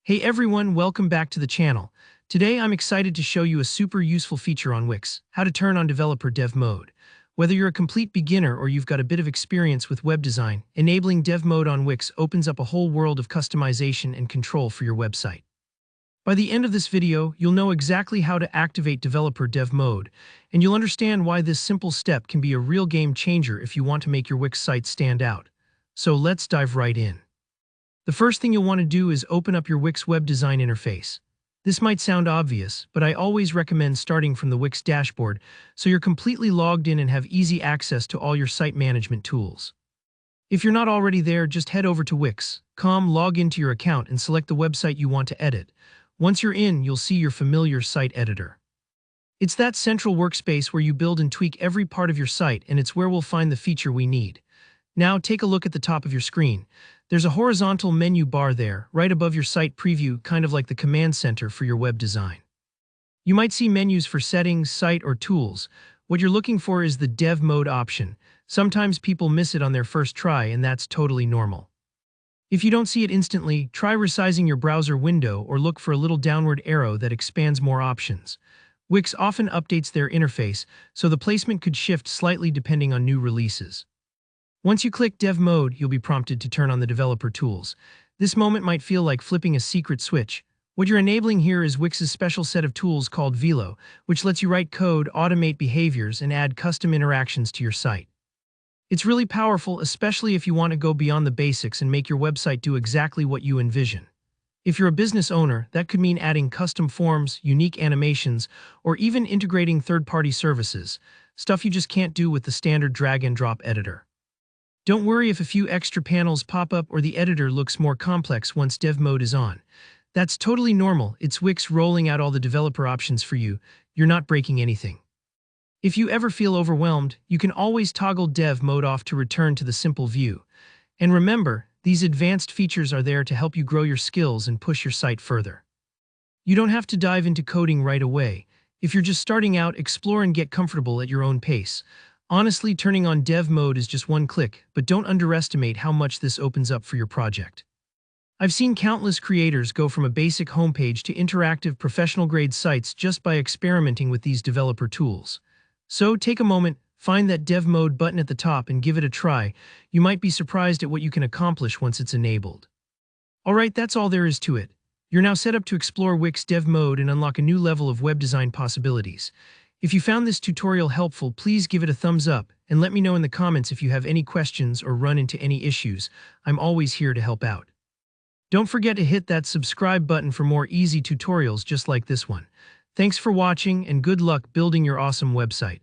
Hey everyone, welcome back to the channel. Today I'm excited to show you a super useful feature on Wix, how to turn on developer dev mode. Whether you're a complete beginner or you've got a bit of experience with web design, enabling dev mode on Wix opens up a whole world of customization and control for your website. By the end of this video, you'll know exactly how to activate developer dev mode, and you'll understand why this simple step can be a real game changer if you want to make your Wix site stand out. So let's dive right in. The first thing you'll want to do is open up your Wix web design interface. This might sound obvious, but I always recommend starting from the Wix dashboard so you're completely logged in and have easy access to all your site management tools. If you're not already there, just head over to Wix.com, log into your account, and select the website you want to edit. Once you're in, you'll see your familiar site editor. It's that central workspace where you build and tweak every part of your site, and it's where we'll find the feature we need. Now take a look at the top of your screen. There's a horizontal menu bar there, right above your site preview, kind of like the command center for your web design. You might see menus for settings, site, or tools. What you're looking for is the dev mode option. Sometimes people miss it on their first try, and that's totally normal. If you don't see it instantly, try resizing your browser window or look for a little downward arrow that expands more options. Wix often updates their interface, so the placement could shift slightly depending on new releases. Once you click Dev Mode, you'll be prompted to turn on the developer tools. This moment might feel like flipping a secret switch. What you're enabling here is Wix's special set of tools called Velo, which lets you write code, automate behaviors, and add custom interactions to your site. It's really powerful, especially if you want to go beyond the basics and make your website do exactly what you envision. If you're a business owner, that could mean adding custom forms, unique animations, or even integrating third-party services, stuff you just can't do with the standard drag-and-drop editor. Don't worry if a few extra panels pop up or the editor looks more complex once dev mode is on. That's totally normal. It's Wix rolling out all the developer options for you. You're not breaking anything. If you ever feel overwhelmed, you can always toggle dev mode off to return to the simple view. And remember, these advanced features are there to help you grow your skills and push your site further. You don't have to dive into coding right away. If you're just starting out, explore and get comfortable at your own pace. Honestly, turning on dev mode is just one click, but don't underestimate how much this opens up for your project. I've seen countless creators go from a basic homepage to interactive professional-grade sites just by experimenting with these developer tools. So take a moment, find that dev mode button at the top and give it a try. You might be surprised at what you can accomplish once it's enabled. Alright, that's all there is to it. You're now set up to explore Wix dev mode and unlock a new level of web design possibilities. If you found this tutorial helpful, please give it a thumbs up and let me know in the comments if you have any questions or run into any issues. I'm always here to help out. Don't forget to hit that subscribe button for more easy tutorials just like this one. Thanks for watching and good luck building your awesome website.